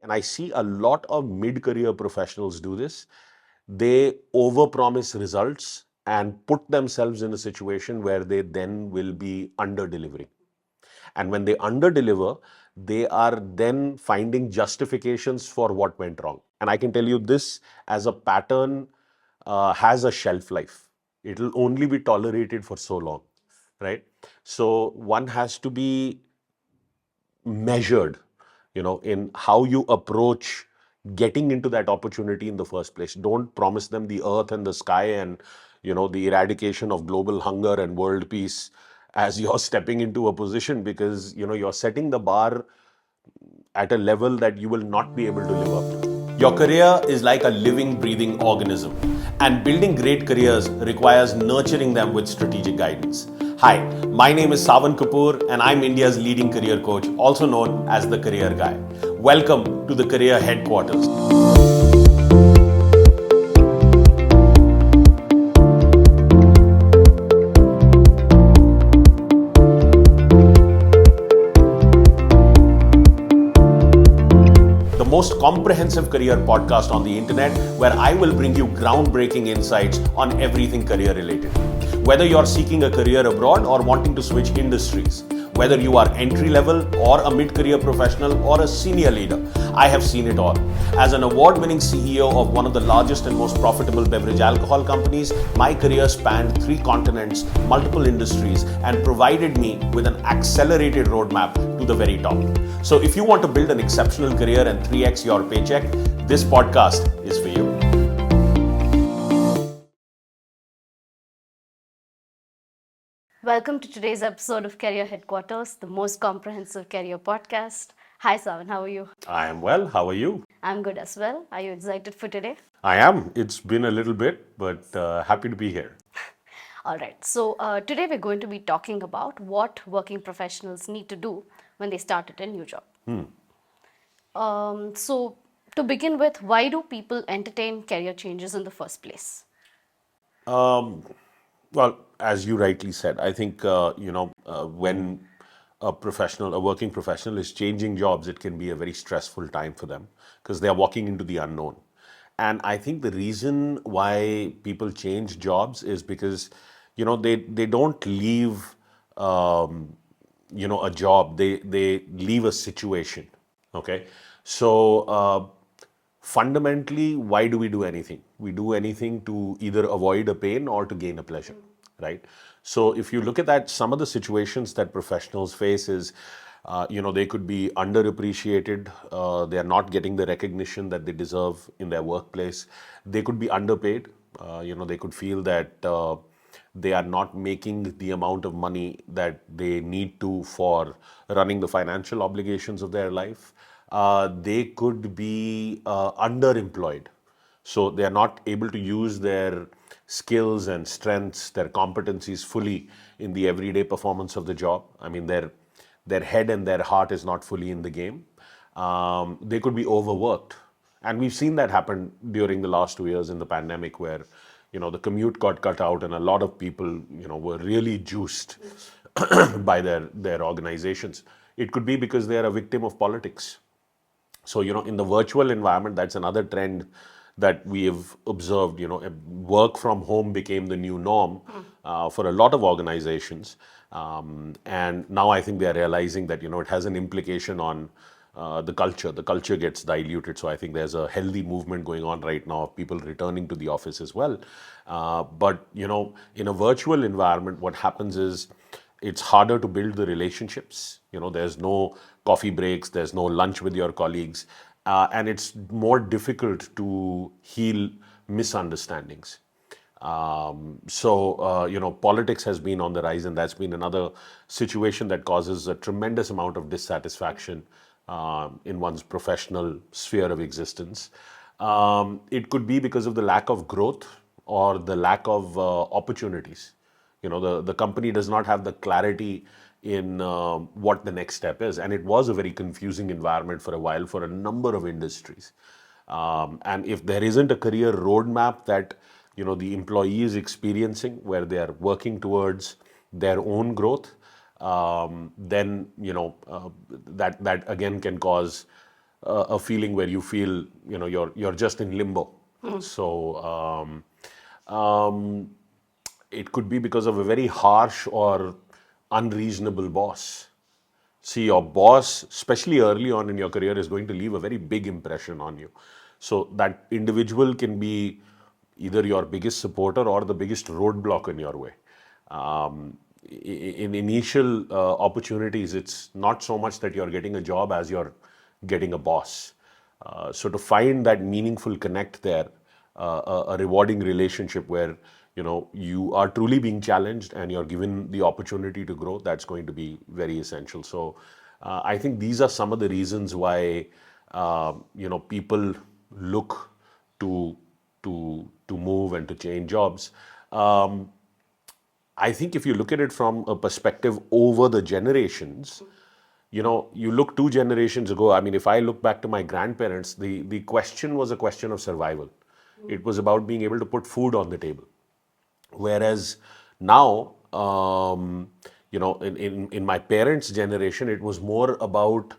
and I see a lot of mid-career professionals do this. They overpromise results and put themselves in a situation where they then will be under-delivering. And when they under-deliver, they are then finding justifications for what went wrong. And I can tell you this as a pattern has a shelf life. It'll only be tolerated for so long, right? So one has to be measured, in how you approach getting into that opportunity in the first place. Don't promise them the earth and the sky and, the eradication of global hunger and world peace as you're stepping into a position, because, you're setting the bar at a level that you will not be able to live up to. Your career is like a living, breathing organism, and building great careers requires nurturing them with strategic guidance. Hi, my name is Sawan Kapoor, and I'm India's leading career coach, also known as the Career Guy. Welcome to the Career Headquarters. The most comprehensive career podcast on the internet, where I will bring you groundbreaking insights on everything career related. Whether you're seeking a career abroad or wanting to switch industries, whether you are entry level or a mid-career professional or a senior leader, I have seen it all. As an award-winning CEO of one of the largest and most profitable beverage alcohol companies, my career spanned 3 continents, multiple industries, and provided me with an accelerated roadmap to the very top. So if you want to build an exceptional career and 3x your paycheck, this podcast is for you. Welcome to today's episode of Career Headquarters, the most comprehensive career podcast. Hi, Sawan, how are you? I am well. How are you? I'm good as well. Are you excited for today? I am. It's been a little bit, but happy to be here. All right, so today we're going to be talking about what working professionals need to do when they start at a new job. So, to begin with, why do people entertain career changes in the first place? Well, as you rightly said, I think when a working professional is changing jobs, it can be a very stressful time for them because they are walking into the unknown. And I think the reason why people change jobs is because they don't leave a job, they leave a situation. Okay, so fundamentally, why do we do anything? We do anything to either avoid a pain or to gain a pleasure, right? So if you look at that, some of the situations that professionals face is, they could be underappreciated. They are not getting the recognition that they deserve in their workplace. They could be underpaid. They could feel that they are not making the amount of money that they need to for running the financial obligations of their life. They could be underemployed. So they are not able to use their skills and strengths, their competencies fully in the everyday performance of the job. I mean, their head and their heart is not fully in the game. They could be overworked. And we've seen that happen during the last 2 years in the pandemic, where the commute got cut out and a lot of people were really juiced by their organizations. It could be because they are a victim of politics. So, in the virtual environment, that's another trend that we have observed. Work from home became the new norm for a lot of organizations. And now I think they are realizing that, it has an implication on the culture. The culture gets diluted. So I think there's a healthy movement going on right now of people returning to the office as well. But, in a virtual environment, what happens is it's harder to build the relationships. There's no coffee breaks, there's no lunch with your colleagues, and it's more difficult to heal misunderstandings. Politics has been on the rise, and that's been another situation that causes a tremendous amount of dissatisfaction in one's professional sphere of existence. It could be because of the lack of growth or the lack of opportunities. The company does not have the clarity in what the next step is, and it was a very confusing environment for a while for a number of industries. And if there isn't a career roadmap that the employee is experiencing, where they are working towards their own growth, then that again can cause a feeling where you feel, you're just in limbo. So it could be because of a very harsh or unreasonable boss. See, your boss, especially early on in your career, is going to leave a very big impression on you. So that individual can be either your biggest supporter or the biggest roadblock in your way. In initial opportunities, it's not so much that you're getting a job as you're getting a boss. So to find that meaningful connect there, a rewarding relationship where you are truly being challenged and you're given the opportunity to grow, that's going to be very essential. So I think these are some of the reasons why people look to to move and to change jobs. I think if you look at it from a perspective over the generations, you look 2 generations ago. I mean, if I look back to my grandparents, the question was a question of survival. It was about being able to put food on the table. Whereas now, in my parents' generation, it was more about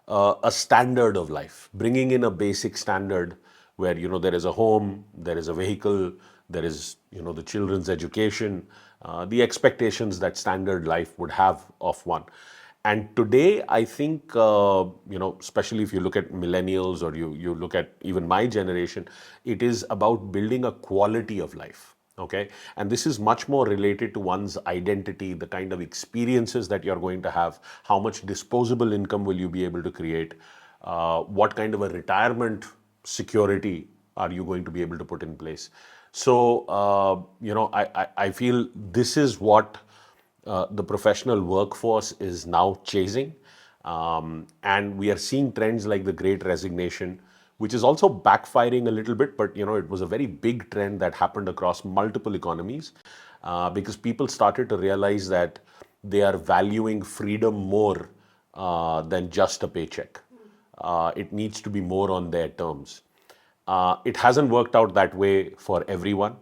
a standard of life, bringing in a basic standard where there is a home, there is a vehicle, there is the children's education, the expectations that standard life would have of one. And today, I think, especially if you look at millennials or you look at even my generation, it is about building a quality of life. Okay. And this is much more related to one's identity, the kind of experiences that you're going to have, how much disposable income will you be able to create, what kind of a retirement security are you going to be able to put in place. So, I feel this is what the professional workforce is now chasing. And we are seeing trends like the great resignation, which is also backfiring a little bit, but it was a very big trend that happened across multiple economies because people started to realize that they are valuing freedom more than just a paycheck. It needs to be more on their terms. It hasn't worked out that way for everyone.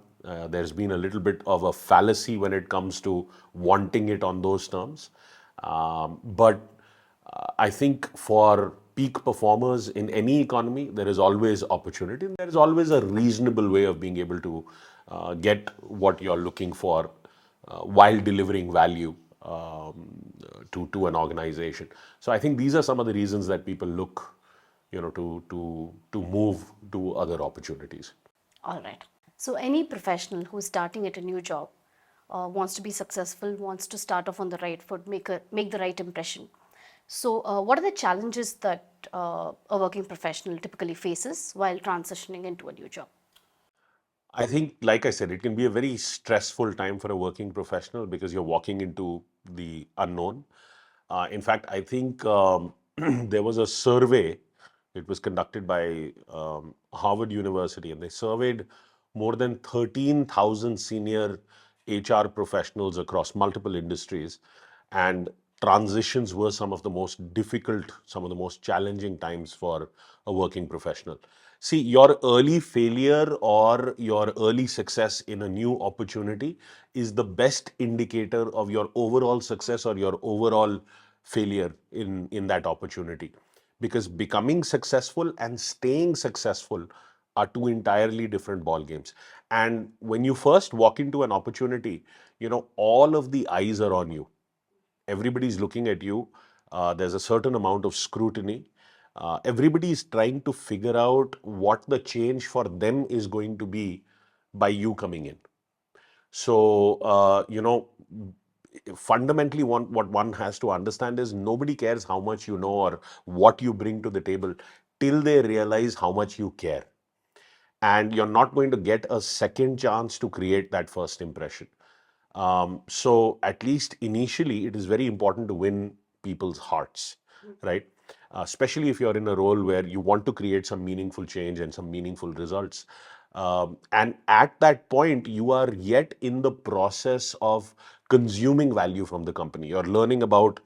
There's been a little bit of a fallacy when it comes to wanting it on those terms. But I think for peak performers in any economy, there is always opportunity. There is always a reasonable way of being able to get what you're looking for while delivering value to an organization. So I think these are some of the reasons that people look to move to other opportunities. All right. So, any professional who's starting at a new job wants to be successful, wants to start off on the right foot, make the right impression. So, what are the challenges that a working professional typically faces while transitioning into a new job? I think, like I said, it can be a very stressful time for a working professional because you're walking into the unknown. In fact, I think there was a survey. It was conducted by Harvard University, and they surveyed more than 13,000 senior HR professionals across multiple industries. And transitions were some of the most difficult, some of the most challenging times for a working professional. See, your early failure or your early success in a new opportunity is the best indicator of your overall success or your overall failure in that opportunity. Because becoming successful and staying successful are two entirely different ball games. And when you first walk into an opportunity, all of the eyes are on you. Everybody's looking at you. There's a certain amount of scrutiny. Everybody is trying to figure out what the change for them is going to be by you coming in. So, fundamentally, what one has to understand is nobody cares how much you know or what you bring to the table till they realize how much you care. And you're not going to get a second chance to create that first impression. So at least initially, it is very important to win people's hearts, right? Especially if you're in a role where you want to create some meaningful change and some meaningful results. And at that point, you are yet in the process of consuming value from the company. You're learning about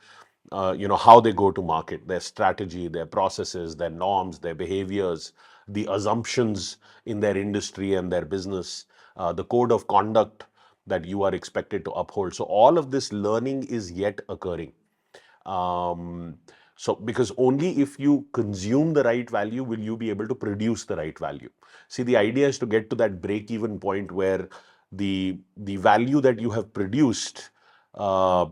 how they go to market, their strategy, their processes, their norms, their behaviors, the assumptions in their industry and their business, the code of conduct that you are expected to uphold. So all of this learning is yet occurring. Um, So, because only if you consume the right value will you be able to produce the right value. See, the idea is to get to that break-even point where the value that you have produced uh,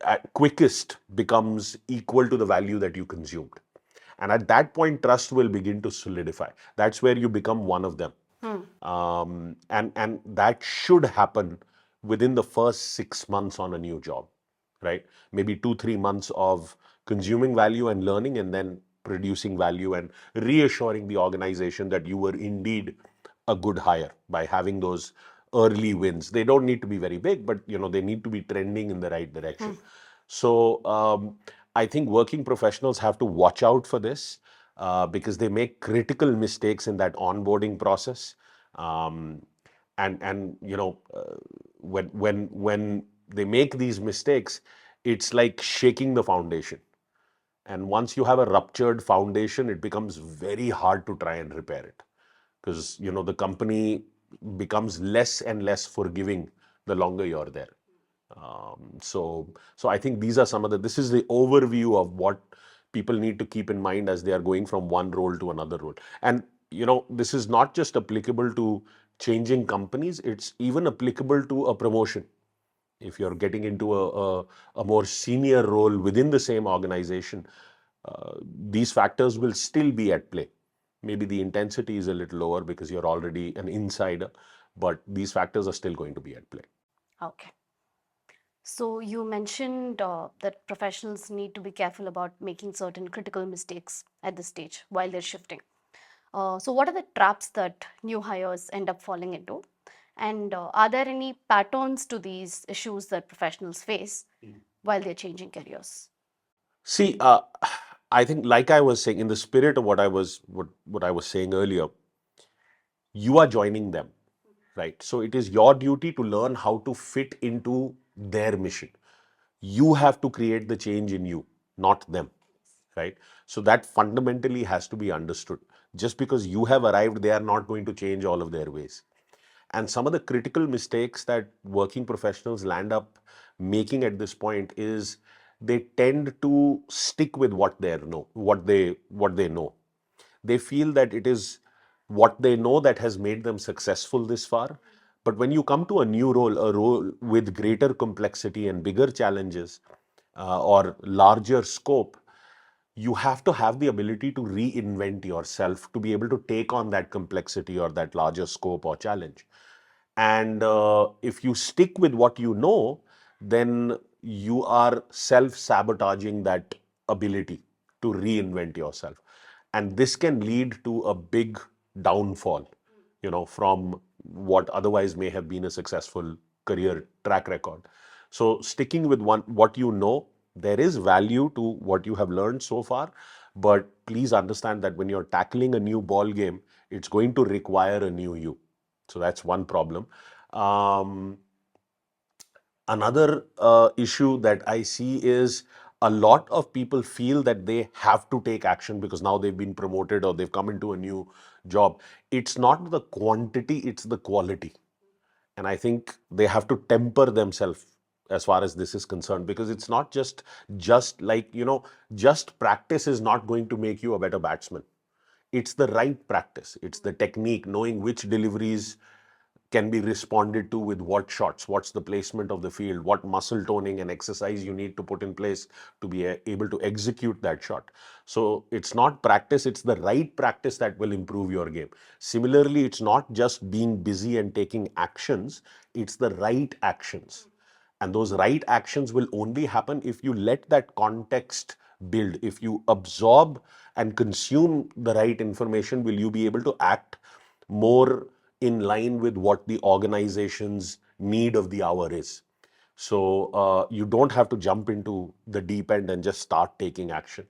at quickest becomes equal to the value that you consumed. And at that point, trust will begin to solidify. That's where you become one of them. And that should happen within the first 6 months on a new job, right? Maybe 2, 3 months of consuming value and learning, and then producing value and reassuring the organization that you were indeed a good hire by having those early wins. They don't need to be very big, but they need to be trending in the right direction. So I think working professionals have to watch out for this because they make critical mistakes in that onboarding process. Um, and when they make these mistakes, it's like shaking the foundation. And once you have a ruptured foundation, it becomes very hard to try and repair it because the company becomes less and less forgiving the longer you're there. So I think these are some of the. This is the overview of what people need to keep in mind as they are going from one role to another role. And this is not just applicable to changing companies; it's even applicable to a promotion. If you're getting into a more senior role within the same organization, these factors will still be at play. Maybe the intensity is a little lower because you're already an insider, but these factors are still going to be at play. Okay. So you mentioned that professionals need to be careful about making certain critical mistakes at this stage while they're shifting. So what are the traps that new hires end up falling into? And are there any patterns to these issues that professionals face while they're changing careers? See, I think, like I was saying, in the spirit of what I was saying earlier, you are joining them, right? So it is your duty to learn how to fit into their mission. You have to create the change in you, not them, right? So that fundamentally has to be understood. Just because you have arrived, they are not going to change all of their ways. And some of the critical mistakes that working professionals land up making at this point is they tend to stick with what they know. They feel that it is what they know that has made them successful this far. But when you come to a role with greater complexity and bigger challenges or larger scope, you have to have the ability to reinvent yourself to be able to take on that complexity or that larger scope or challenge. And if you stick with what you know, then you are self-sabotaging that ability to reinvent yourself. And this can lead to a big downfall, from what otherwise may have been a successful career track record. So sticking with what you know, there is value to what you have learned so far, but please understand that when you're tackling a new ball game, it's going to require a new you. So that's one problem. Um, Another issue that I see is a lot of people feel that they have to take action because now they've been promoted or they've come into a new job. It's not the quantity, it's the quality. And I think they have to temper themselves as far as this is concerned, because it's not just like, just practice is not going to make you a better batsman. It's the right practice. It's the technique, knowing which deliveries can be responded to with what shots, what's the placement of the field, what muscle toning and exercise you need to put in place to be able to execute that shot. So it's not practice, it's the right practice that will improve your game. Similarly, it's not just being busy and taking actions, it's the right actions. And those right actions will only happen if you let that context build. If you absorb and consume the right information, will you be able to act more in line with what the organization's need of the hour is. So you don't have to jump into the deep end and just start taking action.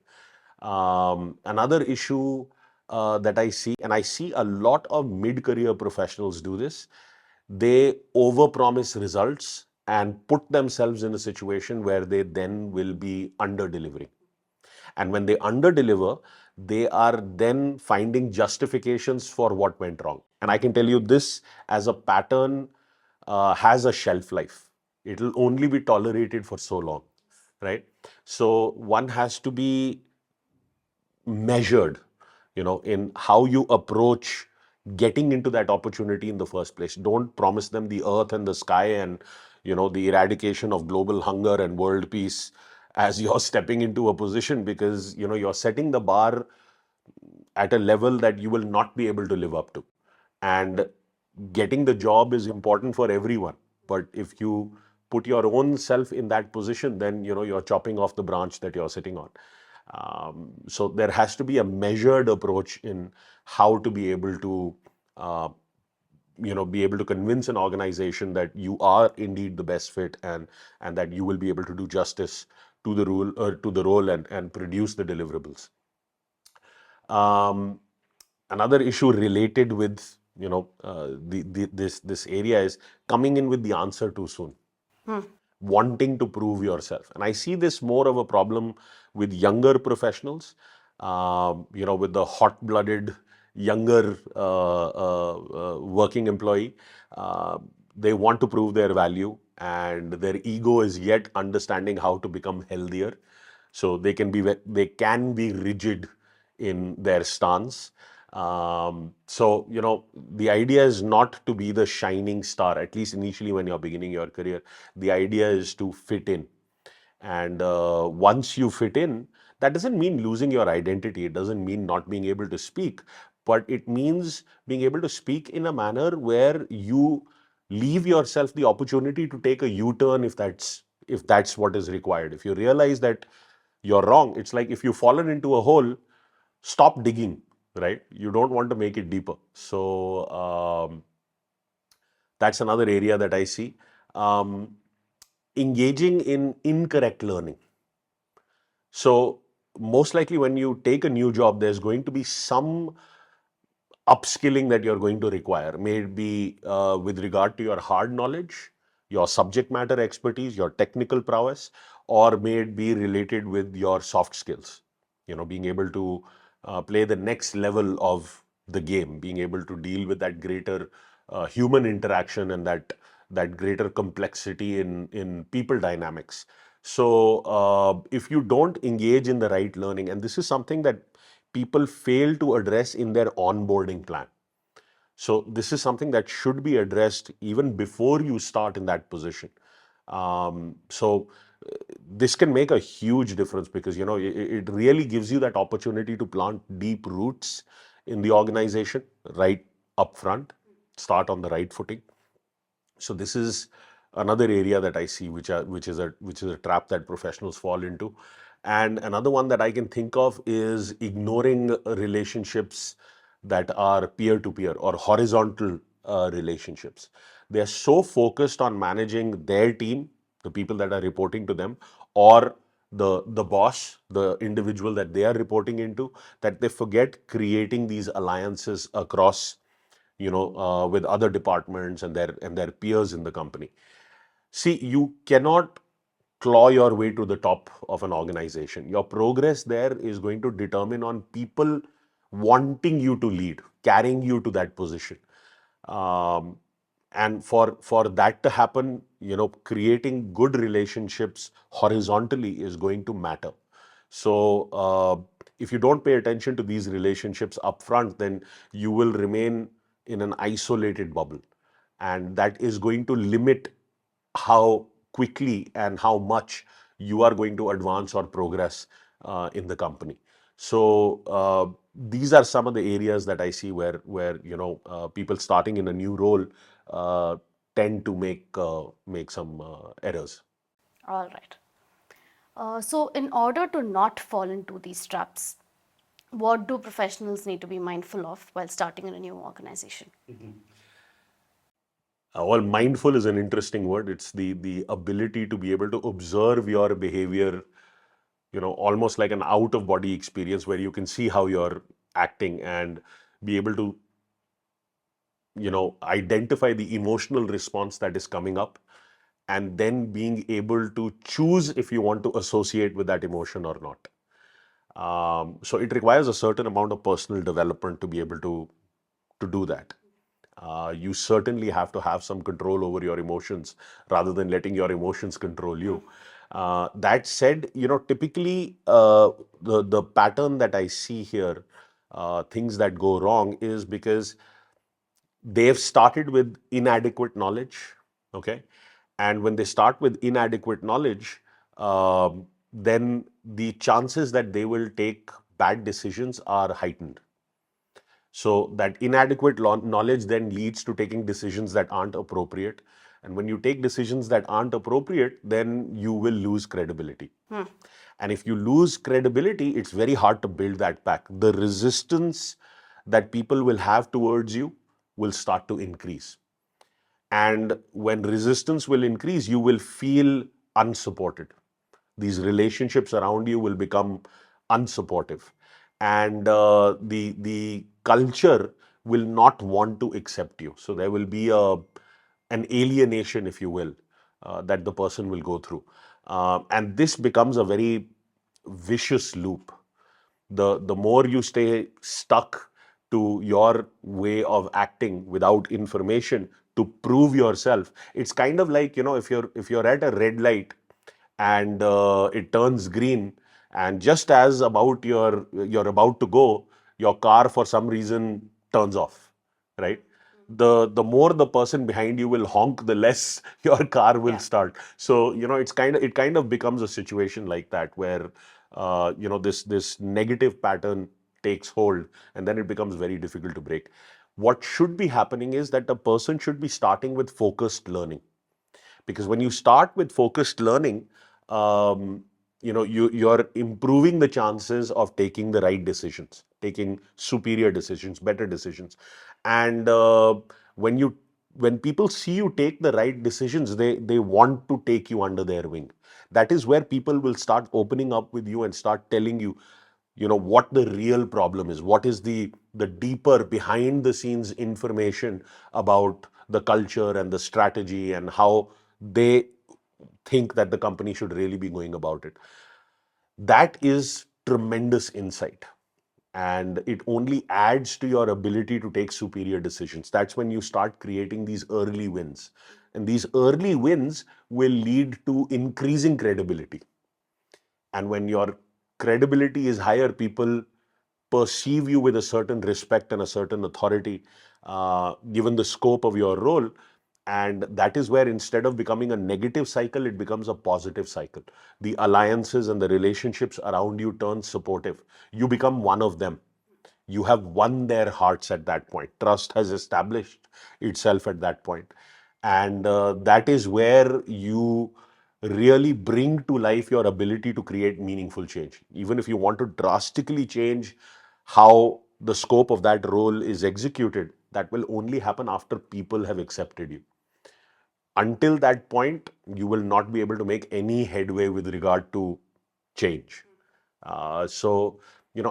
Another issue that I see, and I see a lot of mid-career professionals do this, they overpromise results and put themselves in a situation where they then will be under-delivering. And when they underdeliver, they are then finding justifications for what went wrong. And I can tell you this as a pattern has a shelf life. It will only be tolerated for so long. right? So one has to be measured, in how you approach getting into that opportunity in the first place. Don't promise them the earth and the sky and, the eradication of global hunger and world peace as you're stepping into a position, because, you're setting the bar at a level that you will not be able to live up to. And getting the job is important for everyone. But if you put your own self in that position, then you're chopping off the branch that you're sitting on. So there has to be a measured approach in how to be able to uh, convince an organization that you are indeed the best fit, and that you will be able to do justice to the role and produce the deliverables. Um, Another issue related with this area is coming in with the answer too soon, wanting to prove yourself. And I see this more of a problem with younger professionals, with the hot-blooded younger working employee. They want to prove their value, and their ego is yet understanding how to become healthier. So they can be rigid in their stance. So the idea is not to be the shining star, at least initially when you're beginning your career. The idea is to fit in. And once you fit in, that doesn't mean losing your identity. It doesn't mean not being able to speak, but it means being able to speak in a manner where you leave yourself the opportunity to take a U-turn if that's what is required. If you realize that you're wrong, it's like if you've fallen into a hole, stop digging, right? You don't want to make it deeper. So that's another area that I see. Um, Engaging in incorrect learning. So most likely when you take a new job, there's going to be some upskilling that you're going to require. May it be with regard to your hard knowledge, your subject matter expertise, your technical prowess, or may it be related with your soft skills. Being able to play the next level of the game, being able to deal with that greater human interaction and that greater complexity in people dynamics. So if you don't engage in the right learning, and this is something that people fail to address in their onboarding plan. So this is something that should be addressed even before you start in that position. So this can make a huge difference, because it really gives you that opportunity to plant deep roots in the organization right up front, start on the right footing. So this is another area that I see, which is a trap that professionals fall into. And another one that I can think of is ignoring relationships that are peer to peer or horizontal relationships. They are so focused on managing their team, the people that are reporting to them, or the boss, the individual that they are reporting into, that they forget creating these alliances across, with other departments and their peers in the company. See, you cannot claw your way to the top of an organization. Your progress there is going to determine on people wanting you to lead, carrying you to that position. Um, and for that to happen, creating good relationships horizontally is going to matter. So if you don't pay attention to these relationships up front, then you will remain in an isolated bubble, and that is going to limit how quickly and how much you are going to advance or progress in the company. So these are some of the areas that I see where people starting in a new role uh, tend to make some errors. All right. So, in order to not fall into these traps, what do professionals need to be mindful of while starting in a new organization? Well, mindful is an interesting word. It's the ability to be able to observe your behavior, almost like an out of body experience where you can see how you're acting and be able to, identify the emotional response that is coming up, and then being able to choose if you want to associate with that emotion or not. So it requires a certain amount of personal development to be able to do that. You certainly have to have some control over your emotions rather than letting your emotions control you. That said, typically the pattern that I see here, things that go wrong is because they've started with inadequate knowledge. Okay. And when they start with inadequate knowledge, then the chances that they will take bad decisions are heightened. So that inadequate knowledge then leads to taking decisions that aren't appropriate. And when you take decisions that aren't appropriate, then you will lose credibility. And if you lose credibility, it's very hard to build that back. The resistance that people will have towards you will start to increase. And when resistance will increase, you will feel unsupported. These relationships around you will become unsupportive. And the culture will not want to accept you. So there will be an alienation, if you will, that the person will go through. And this becomes a very vicious loop. The more you stay stuck to your way of acting without information to prove yourself, it's kind of like, if you're at a red light and it turns green, and just as about you're about to go, your car for some reason turns off, right? The more the person behind you will honk, the less your car will Yeah. start. So it kind of becomes a situation like that, where this negative pattern takes hold, and then it becomes very difficult to break. What should be happening is that a person should be starting with focused learning, because when you start with focused learning, you're improving the chances of taking the right decisions, taking superior decisions, better decisions. And when you when people see you take the right decisions, they want to take you under their wing. That is where people will start opening up with you and start telling you, what the real problem is, what is the deeper behind the scenes information about the culture and the strategy, and how they think that the company should really be going about it. That is tremendous insight, and it only adds to your ability to take superior decisions. That's when you start creating these early wins, and these early wins will lead to increasing credibility. And when your credibility is higher, people perceive you with a certain respect and a certain authority, given the scope of your role. And that is where, instead of becoming a negative cycle, it becomes a positive cycle. The alliances and the relationships around you turn supportive. You become one of them. You have won their hearts at that point. Trust has established itself at that point. And that is where you really bring to life your ability to create meaningful change. Even if you want to drastically change how the scope of that role is executed, that will only happen after people have accepted you. Until that point, you will not be able to make any headway with regard to change. So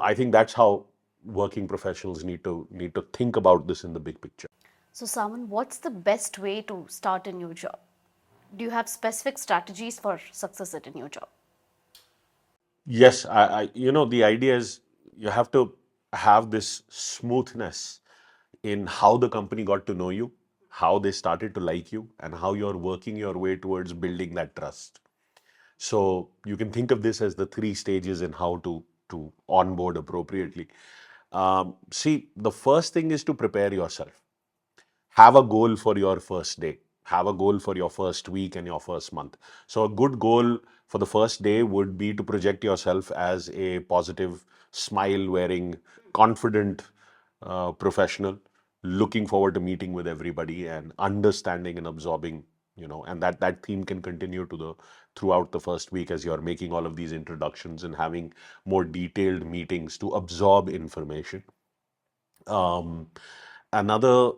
I think that's how working professionals need to think about this in the big picture. So, Sawan, what's the best way to start a new job? Do you have specific strategies for success at a new job? Yes, the idea is you have to have this smoothness in how the company got to know you, how they started to like you, and how you're working your way towards building that trust. So you can think of this as the three stages in how to onboard appropriately. See, the first thing is to prepare yourself. Have a goal for your first day. Have a goal for your first week and your first month. So a good goal for the first day would be to project yourself as a positive, smile wearing, confident professional, looking forward to meeting with everybody and understanding and absorbing, and that theme can continue throughout the first week, as you're making all of these introductions and having more detailed meetings to absorb information. um, Another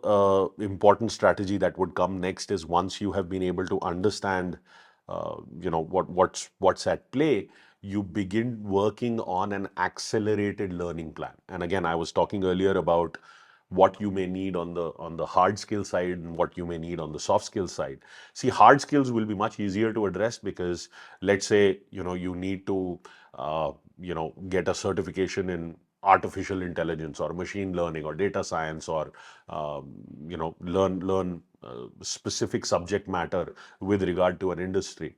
important strategy that would come next is, once you have been able to understand, what's at play, you begin working on an accelerated learning plan. And again, I was talking earlier about what you may need on the hard skill side and what you may need on the soft skill side. See, hard skills will be much easier to address, because let's say you need to get a certification in artificial intelligence or machine learning or data science, or learn specific subject matter with regard to an industry.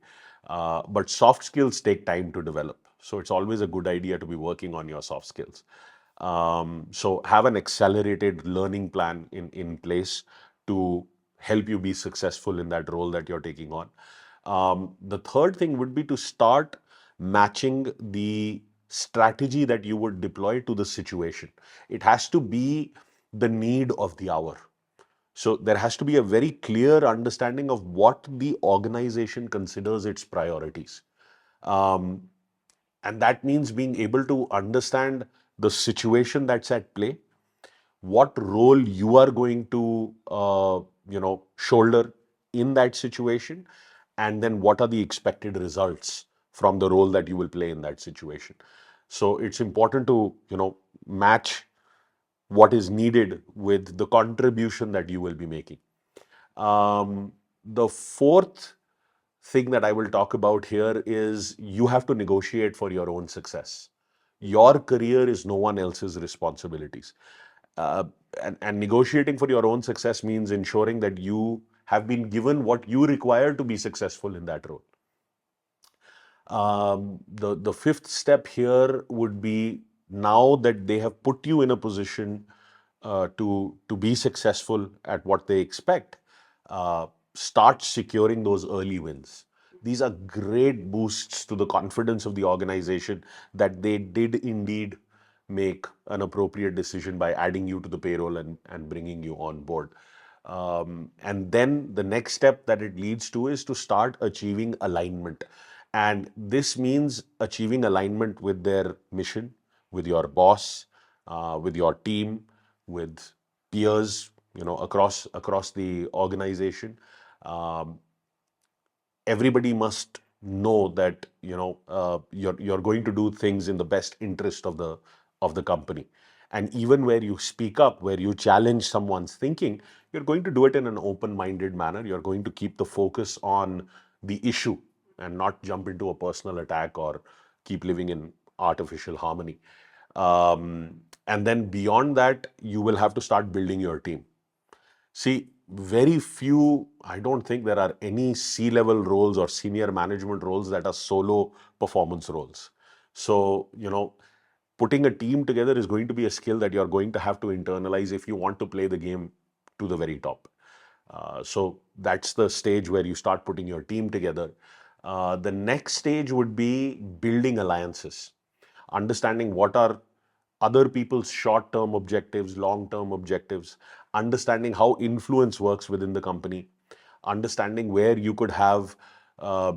But soft skills take time to develop. So it's always a good idea to be working on your soft skills. So have an accelerated learning plan in place to help you be successful in that role that you're taking on. The third thing would be to start matching the strategy that you would deploy to the situation. It has to be the need of the hour. So there has to be a very clear understanding of what the organization considers its priorities. Um, and that means being able to understand the situation that's at play, what role you are going to, shoulder in that situation, and then what are the expected results from the role that you will play in that situation. So it's important to, match what is needed with the contribution that you will be making. The fourth thing that I will talk about here is you have to negotiate for your own success. Your career is no one else's responsibilities. Uh, and negotiating for your own success means ensuring that you have been given what you require to be successful in that role. The fifth step here would be, now that they have put you in a position to be successful at what they expect, start securing those early wins. These are great boosts to the confidence of the organization that they did indeed make an appropriate decision by adding you to the payroll and bringing you on board. And then the next step that it leads to is to start achieving alignment. And this means achieving alignment with their mission, with your boss, with your team, with peers, across the organization. Um, Everybody must know that you're going to do things in the best interest of the company. And even where you speak up, where you challenge someone's thinking, you're going to do it in an open-minded manner. You're going to keep the focus on the issue and not jump into a personal attack or keep living in artificial harmony. And then beyond that, you will have to start building your team. See, very few, I don't think there are any C-level roles or senior management roles that are solo performance roles. So, putting a team together is going to be a skill that you're going to have to internalize if you want to play the game to the very top. So that's the stage where you start putting your team together. The next stage would be building alliances, understanding what are other people's short term objectives, long term objectives, understanding how influence works within the company, understanding where you could have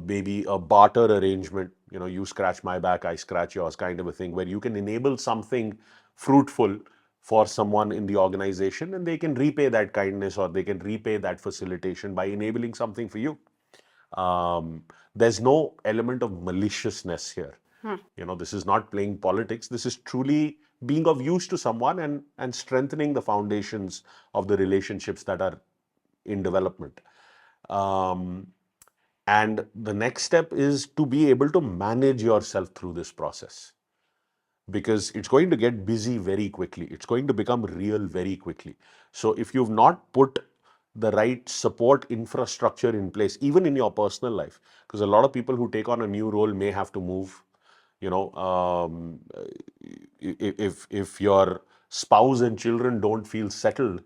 maybe a barter arrangement, you scratch my back, I scratch yours, kind of a thing, where you can enable something fruitful for someone in the organization and they can repay that kindness or they can repay that facilitation by enabling something for you. Um, there's no element of maliciousness here. This is not playing politics. This is truly being of use to someone and strengthening the foundations of the relationships that are in development. Um, and the next step is to be able to manage yourself through this process, because it's going to get busy very quickly. It's going to become real very quickly. So if you've not put the right support infrastructure in place, even in your personal life, because a lot of people who take on a new role may have to move, you know, if your spouse and children don't feel settled,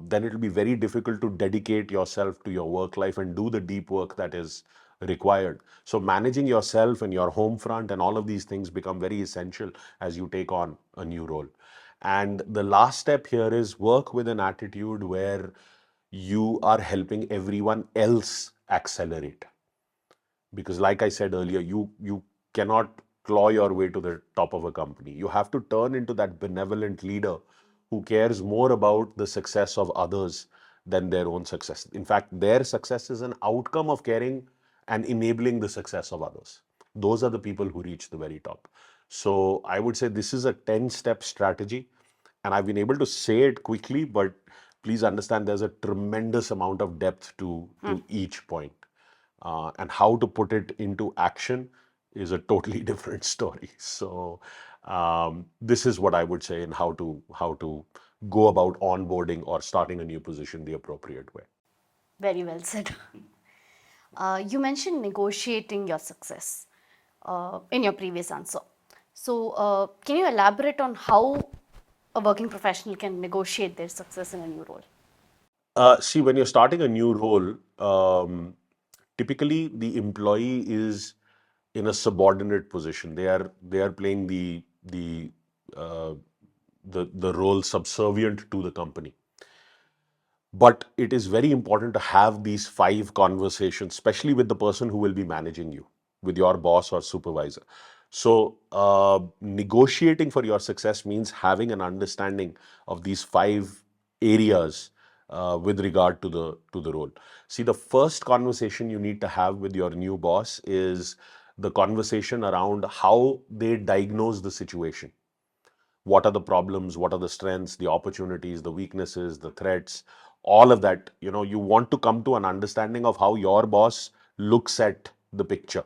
then it'll be very difficult to dedicate yourself to your work life and do the deep work that is required. So managing yourself and your home front and all of these things become very essential as you take on a new role. And the last step here is work with an attitude where you are helping everyone else accelerate. Because like I said earlier, you cannot claw your way to the top of a company. You have to turn into that benevolent leader who cares more about the success of others than their own success. In fact, their success is an outcome of caring and enabling the success of others. Those are the people who reach the very top. So I would say this is a 10-step strategy, and I've been able to say it quickly, but please understand there's a tremendous amount of depth to each point. And how to put it into action is a totally different story. So this is what I would say in how to go about onboarding or starting a new position the appropriate way. Very well said. You mentioned negotiating your success in your previous answer. So, can you elaborate on how a working professional can negotiate their success in a new role? See, when you're starting a new role, typically the employee is in a subordinate position. They are playing uh, the role subservient to the company. But it is very important to have these five conversations, especially with the person who will be managing you, with your boss or supervisor. So, negotiating for your success means having an understanding of these five areas with regard to the role. See, the first conversation you need to have with your new boss is the conversation around how they diagnose the situation. What are the problems? What are the strengths, the opportunities, the weaknesses, the threats? All of that. You want to come to an understanding of how your boss looks at the picture,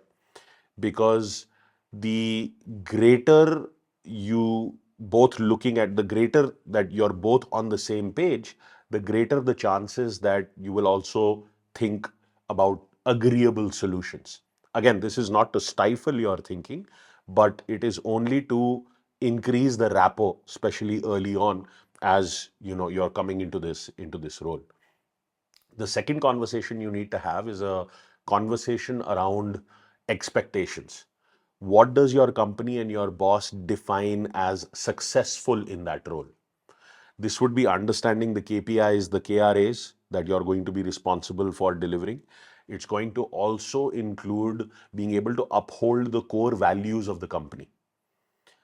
because the greater you both looking at, the greater that you're both on the same page, the greater the chances that you will also think about agreeable solutions. Again, this is not to stifle your thinking, but it is only to increase the rapport, especially early on, as you're coming into this role. The second conversation you need to have is a conversation around expectations. What does your company and your boss define as successful in that role? This would be understanding the KPIs, the KRAs that you're going to be responsible for delivering. It's going to also include being able to uphold the core values of the company.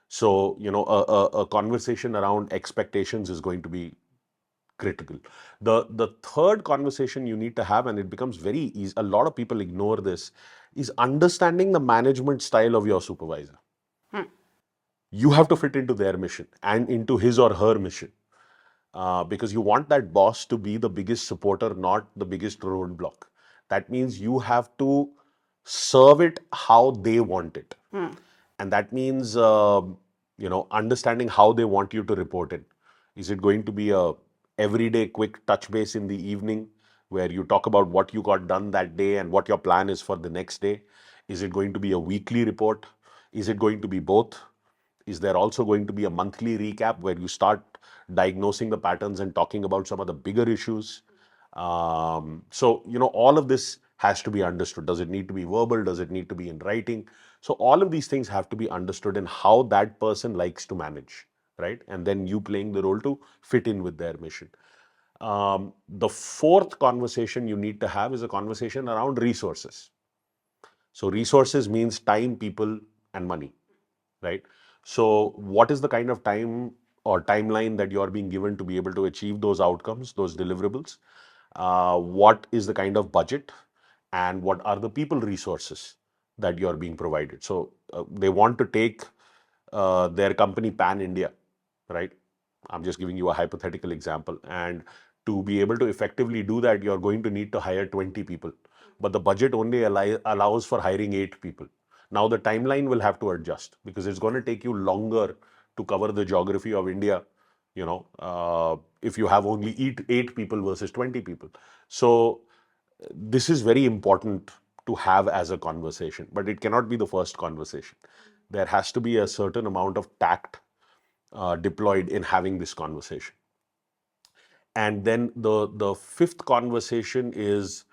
So, a conversation around expectations is going to be critical. The third conversation you need to have, and it becomes very easy, a lot of people ignore this, is understanding the management style of your supervisor. You have to fit into their mission and into his or her mission, because you want that boss to be the biggest supporter, not the biggest roadblock. That means you have to serve it how they want it. And that means understanding how they want you to report in. Is it going to be a everyday quick touch base in the evening where you talk about what you got done that day and what your plan is for the next day? Is it going to be a weekly report? Is it going to be both? Is there also going to be a monthly recap where you start diagnosing the patterns and talking about some of the bigger issues? So, all of this has to be understood. Does it need to be verbal? Does it need to be in writing? So, all of these things have to be understood in how that person likes to manage, right? And then you playing the role to fit in with their mission. The fourth conversation you need to have is a conversation around resources. So, resources means time, people, and money, right? So, what is the kind of time or timeline that you're being given to be able to achieve those outcomes, those deliverables? What is the kind of budget, and what are the people resources that you're being provided? So, they want to take their company pan India, right? I'm just giving you a hypothetical example. And to be able to effectively do that, you're going to need to hire 20 people. But the budget only allows for hiring 8 people. Now, the timeline will have to adjust because it's going to take you longer to cover the geography of India, if you have only 8 people versus 20 people. So, this is very important to have as a conversation, but it cannot be the first conversation. There has to be a certain amount of tact deployed in having this conversation. And then the fifth conversation is,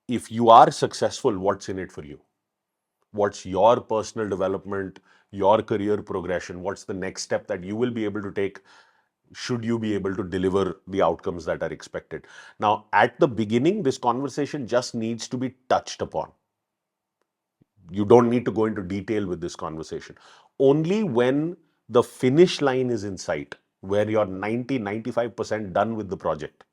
if you are successful, what's in it for you? What's your personal development, your career progression? What's the next step that you will be able to take should you be able to deliver the outcomes that are expected? Now, at the beginning, this conversation just needs to be touched upon. You don't need to go into detail with this conversation. Only when the finish line is in sight, where you're 90-95% done with the project,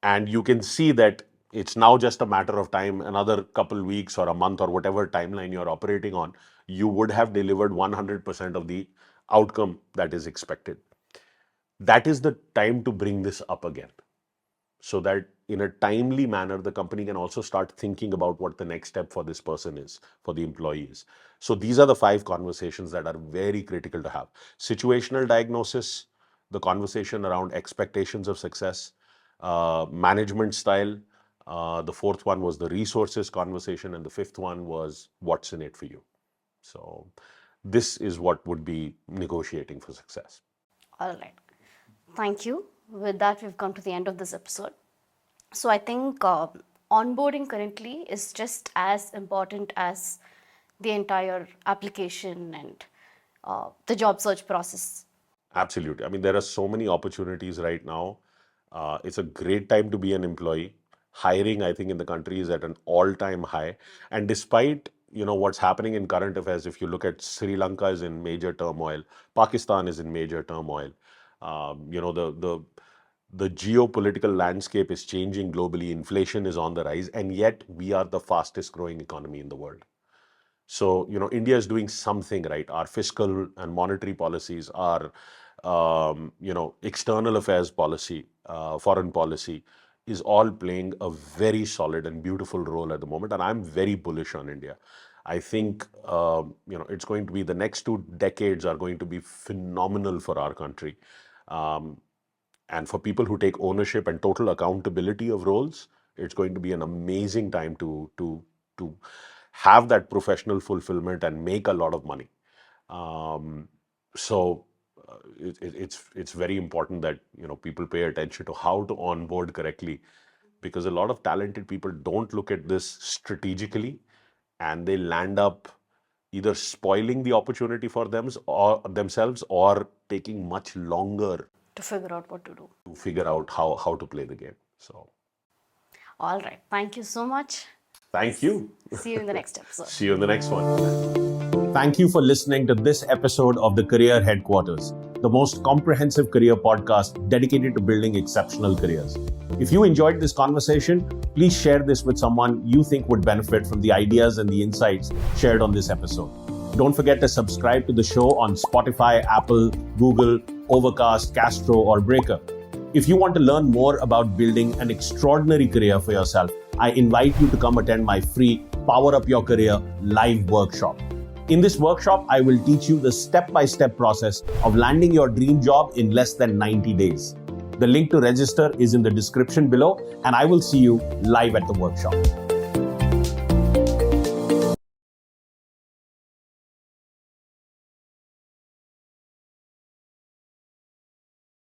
and you can see that it's now just a matter of time, another couple weeks or a month or whatever timeline you're operating on, you would have delivered 100% of the outcome that is expected. That is the time to bring this up again, so that in a timely manner, the company can also start thinking about what the next step for this person is, for the employees. So these are the five conversations that are very critical to have: situational diagnosis, the conversation around expectations of success, management style, The fourth one was the resources conversation, and the fifth one was what's in it for you. So this is what would be negotiating for success. All right. Thank you. With that, we've come to the end of this episode. So I think onboarding currently is just as important as the entire application and the job search process. Absolutely. I mean, there are so many opportunities right now. It's a great time to be an employee. Hiring, I think, in the country is at an all-time high. And despite, what's happening in current affairs, if you look at Sri Lanka is in major turmoil, Pakistan is in major turmoil. The geopolitical landscape is changing globally. Inflation is on the rise, and yet we are the fastest growing economy in the world. So, India is doing something right. Our fiscal and monetary policies, our, external affairs policy, foreign policy is all playing a very solid and beautiful role at the moment. And I'm very bullish on India. I think, it's going to be the next 2 decades are going to be phenomenal for our country. And for people who take ownership and total accountability of roles, it's going to be an amazing time to have that professional fulfillment and make a lot of money. So it's very important that people pay attention to how to onboard correctly, because a lot of talented people don't look at this strategically, and they land up either spoiling the opportunity for themselves or taking much longer To figure out what to do. to figure out how to play the game. So All right. Thank you so much. thank you. See you in the next episode. See you in the next one. Thank you for listening to this episode of the Career Headquarters, the most comprehensive career podcast dedicated to building exceptional careers. If you enjoyed this conversation, please share this with someone you think would benefit from the ideas and the insights shared on this episode. Don't forget to subscribe to the show on Spotify, Apple, Google, Overcast, Castro, or Breaker. If you want to learn more about building an extraordinary career for yourself, I invite you to come attend my free Power Up Your Career live workshop. In this workshop, I will teach you the step-by-step process of landing your dream job in less than 90 days. The link to register is in the description below, and I will see you live at the workshop.